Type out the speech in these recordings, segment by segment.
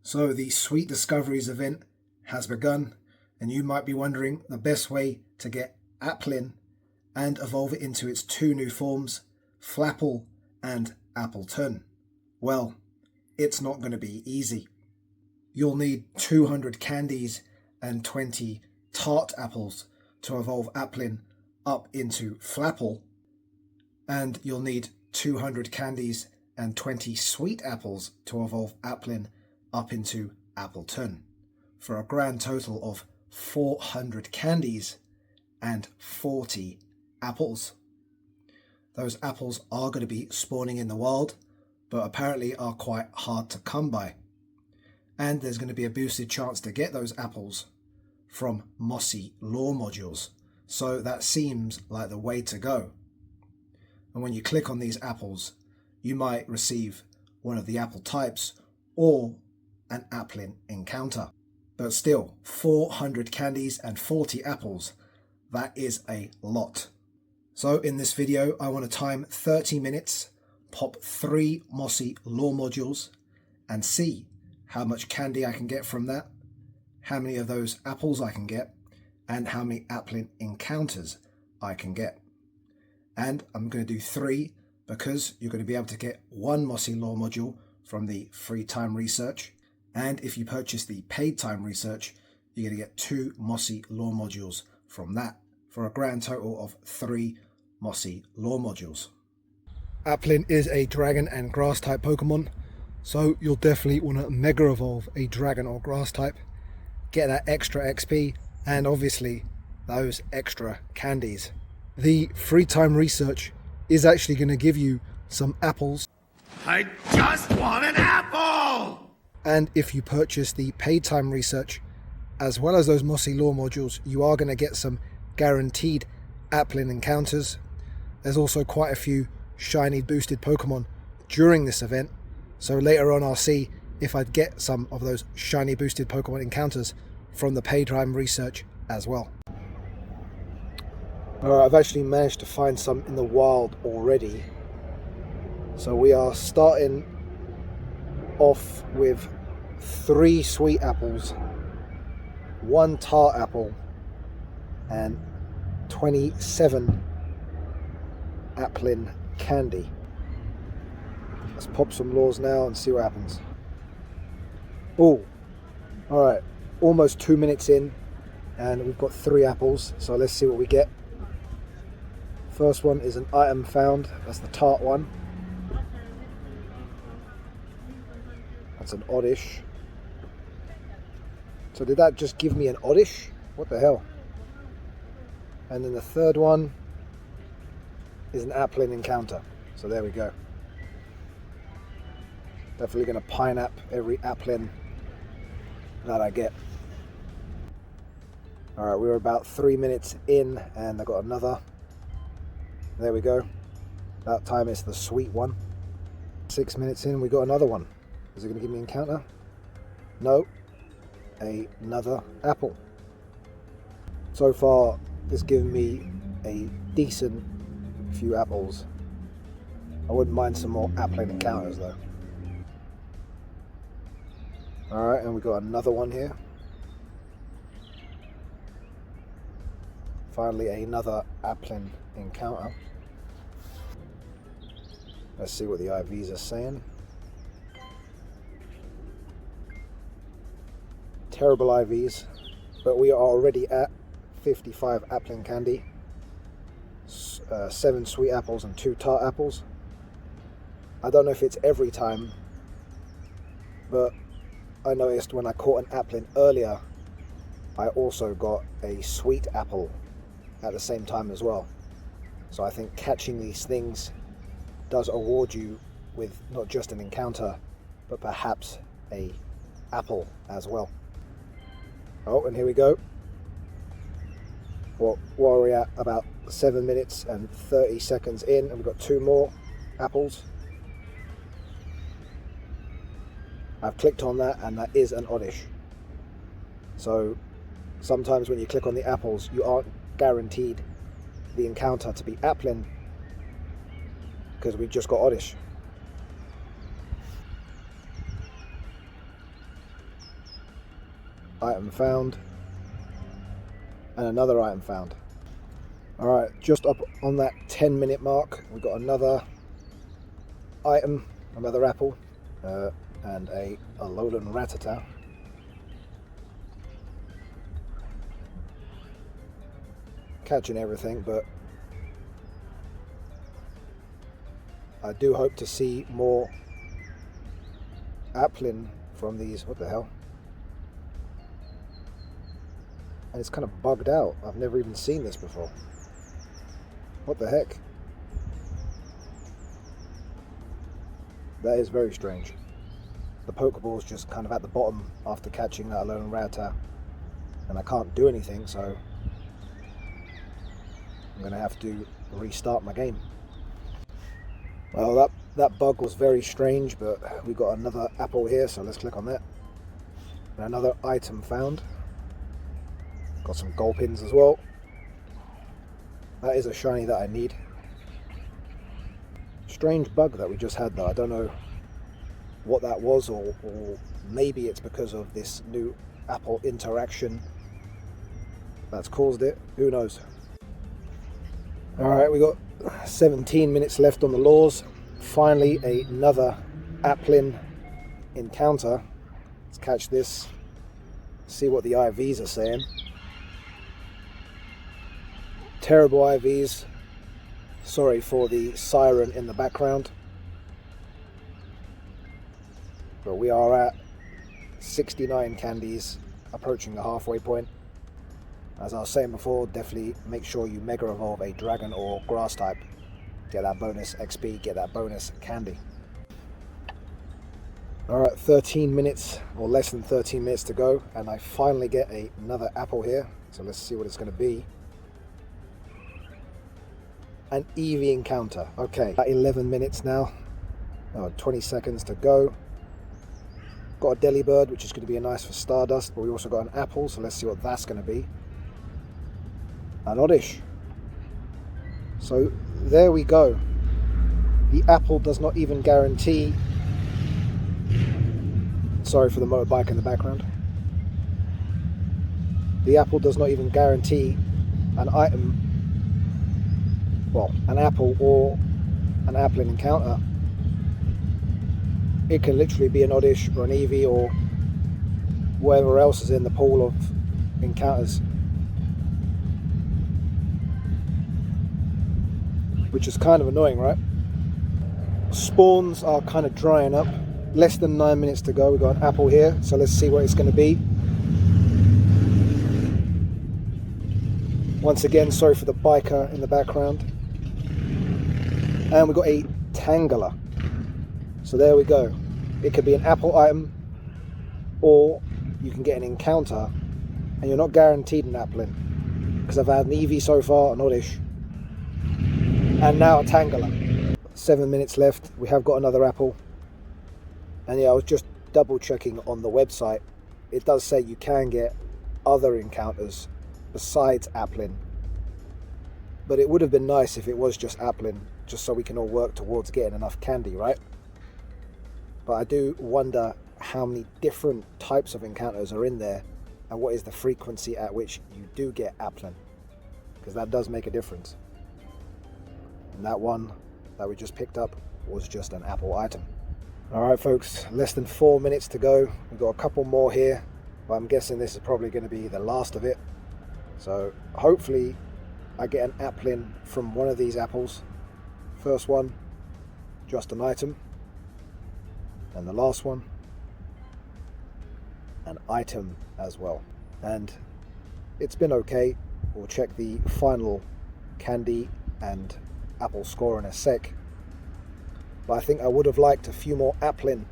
So the Sweet Discoveries event has begun, and you might be wondering the best way to get Applin and evolve it into its two new forms, Flapple and Appletun. Well, it's not going to be easy. You'll need 200 candies and 20 tart apples to evolve Applin up into Flapple, and you'll need 200 candies and 20 sweet apples to evolve Applin up into Appletun, for a grand total of 400 candies and 40 apples. Those apples are going to be spawning in the wild, but apparently are quite hard to come by. And there's going to be a boosted chance to get those apples from mossy lore modules, so that seems like the way to go. And when you click on these apples, you might receive one of the apple types or an Applin encounter. But still, 400 candies and 40 apples, that is a lot. So in this video, I want to time 30 minutes, pop 3 mossy lore modules, and see how much candy I can get from that, how many of those apples I can get, and how many Applin encounters I can get. And I'm going to do 3 because you're going to be able to get 1 mossy lore module from the free time research. And if you purchase the paid time research, you're going to get 2 mossy lore modules from that, for a grand total of 3 mossy lore modules. Applin is a dragon and grass type Pokemon, so you'll definitely want to mega evolve a dragon or grass type, get that extra XP, and obviously those extra candies. The free time research is actually going to give you some apples. I just want an apple! And if you purchase the paid time research, as well as those mossy lore modules, you are going to get some guaranteed Applin encounters. There's also quite a few shiny boosted Pokemon during this event, so later on I'll see if I'd get some of those shiny boosted Pokemon encounters from the paid time research as well. I've actually managed to find some in the wild already. So we are starting off with 3 sweet apples, 1 tart apple, and 27 Applin candy. Let's pop some lures now and see what happens. Oh, alright, almost 2 minutes in and we've got 3 apples, so let's see what we get. First one is an item found, that's the tart one. That's an oddish. So did that just give me an oddish? What the hell? And then the third one is an Applin encounter. So there we go. Definitely going to pine-app every Applin that I get. Alright, we're about 3 minutes in and I got another. There we go. That time it's the sweet one. 6 minutes in, we got another one. Is it going to give me an encounter? No. Another apple. So far, it's given me a decent few apples. I wouldn't mind some more Applin encounters though. Alright, and we got another one here. Finally, another Applin encounter. Let's see what the IVs are saying. Terrible IVs, but we are already at 55 Applin candy, 7 sweet apples and 2 tart apples. I don't know if it's every time, but I noticed when I caught an Applin earlier, I also got a sweet apple at the same time as well. So I think catching these things does award you with not just an encounter, but perhaps a apple as well. Oh, and here we go. Well, what are we at? About 7 minutes and 30 seconds in, and we've got 2 more apples. I've clicked on that, and that is an oddish. So sometimes when you click on the apples, you aren't guaranteed the encounter to be Applin, because we just got oddish. item found, and another item found. Alright, just up on that 10-minute mark, we got another item, another apple, and a Alolan Rattata. Catching everything, but I do hope to see more Applin from these. What the hell? And it's kind of bugged out. I've never even seen this before. What the heck? That is very strange. The Pokeball's just kind of at the bottom after catching that Alolan Rattata, and I can't do anything, so I'm going to have to restart my game. Well, that bug was very strange, but we got another apple here, so let's click on that. And another item found. Got some Gulpins as well. That is a shiny that I need. Strange bug that we just had though. I don't know what that was, or maybe it's because of this new Apple interaction that's caused it. Who knows? Alright, we got 17 minutes left on the laws. Finally, another Applin encounter. Let's catch this. See what the IVs are saying. Terrible IVs. Sorry for the siren in the background. But we are at 69 candies, approaching the halfway point. As I was saying before, definitely make sure you Mega Evolve a Dragon or Grass type. Get that bonus XP, get that bonus candy. Alright, 13 minutes, or less than 13 minutes to go, and I finally get another apple here. So let's see what it's going to be. An Eevee encounter. Okay, 11 minutes now. 20 seconds to go. Got a Delibird, which is going to be nice for Stardust, but we also got an apple, so let's see what that's going to be. An Oddish. So there we go. The apple does not even guarantee. Sorry for the motorbike in the background. The apple does not even guarantee an item, well, an apple or an Applin encounter. It can literally be an Oddish or an Eevee or whatever else is in the pool of encounters, which is kind of annoying, right? Spawns are kind of drying up. Less than 9 minutes to go. We've got an apple here, so let's see what it's going to be. Once again, sorry for the biker in the background. And we've got a Tangela. So there we go. It could be an apple item, or you can get an encounter, and you're not guaranteed an Applin. Because I've had an Eevee so far, an Oddish, and now a Tangela. 7 minutes left. We have got another apple. And yeah, I was just double checking on the website. It does say you can get other encounters besides Applin. But it would have been nice if it was just Applin, just so we can all work towards getting enough candy, right? But I do wonder how many different types of encounters are in there, and what is the frequency at which you do get Applin, because that does make a difference. And that one that we just picked up was just an apple item. Alright folks, less than 4 minutes to go. We've got a couple more here, but I'm guessing this is probably going to be the last of it. So hopefully I get an Applin from one of these apples. First one, just an item. And the last one, an item as well. And it's been okay. We'll check the final candy and apple score in a sec. But I think I would have liked a few more Applin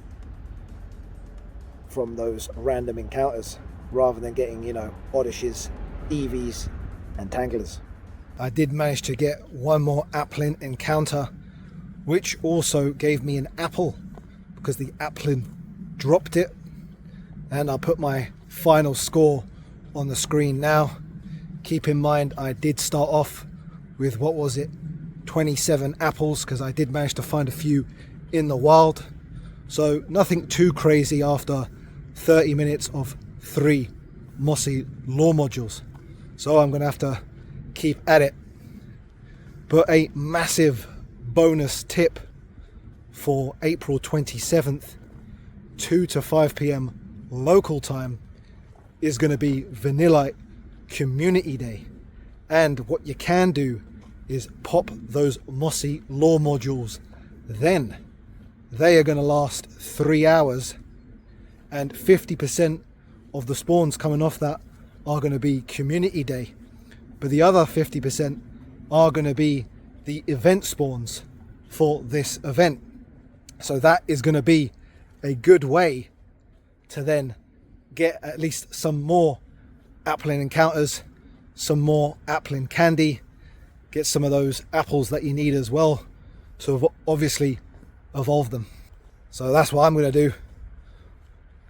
from those random encounters, rather than getting, Oddishes, Eevees and Tanglers. I did manage to get one more Applin encounter, which also gave me an apple, because the Applin dropped it. And I'll put my final score on the screen now. Keep in mind, I did start off with, 27 apples, because I did manage to find a few in the wild. So nothing too crazy after 30 minutes of 3 mossy lore modules. So I'm going to have to keep at it. But a massive bonus tip for April 27th, 2 to 5 p.m. local time, is going to be Vanillite Community Day. And what you can do is pop those mossy lore modules. Then they are going to last 3 hours, and 50% of the spawns coming off that are going to be Community Day. But the other 50% are going to be the event spawns for this event. So that is going to be a good way to then get at least some more Applin encounters, some more Applin candy, get some of those apples that you need as well to obviously evolve them. So that's what I'm going to do,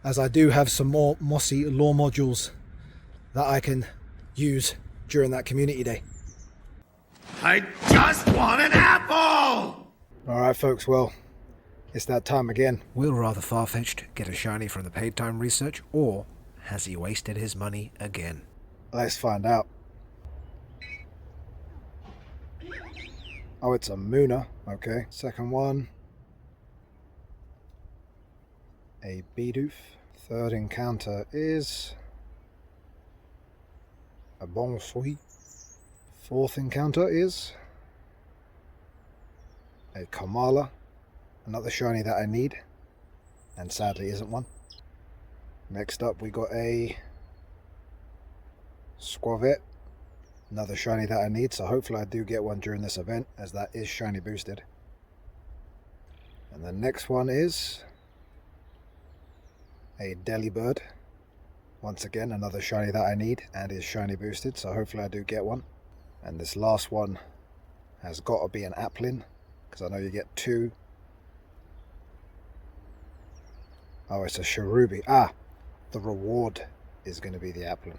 as I do have some more mossy lore modules that I can use during that community day. I just want an apple! Alright folks, well, it's that time again. Will rather Farfetch'd get a shiny from the paid time research, or has he wasted his money again? Let's find out. Oh, it's a Mooner. Okay. Second one. A Bidoof. Third encounter is a Bon Sweet. Fourth encounter is a Kamala. Another shiny that I need, and sadly isn't one. Next up we got a Squavette. Another shiny that I need, so hopefully I do get one during this event, as that is shiny boosted. And the next one is a Delibird. Once again, another shiny that I need and is shiny boosted, so hopefully I do get one. And this last one has got to be an Applin, because I know you get two. Oh, it's a Cherubi. Ah, the reward is going to be the Applin.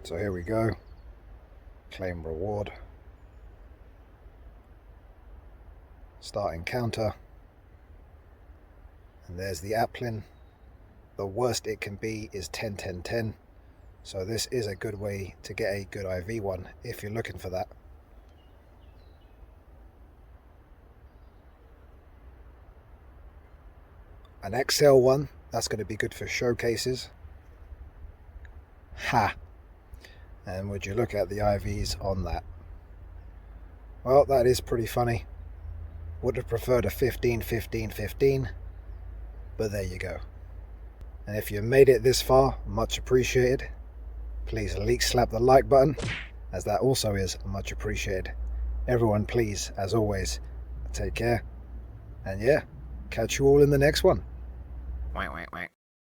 So here we go. Claim reward. Start encounter. And there's the Applin. The worst it can be is 10, 10, 10. So this is a good way to get a good IV one if you're looking for that. An XL one, that's going to be good for showcases. Ha! And would you look at the IVs on that? Well, that is pretty funny. Would have preferred a 15, 15, 15. But there you go. And if you made it this far, much appreciated. Please slap the like button, as that also is much appreciated. Everyone, please, as always, take care. And yeah, catch you all in the next one. Wait.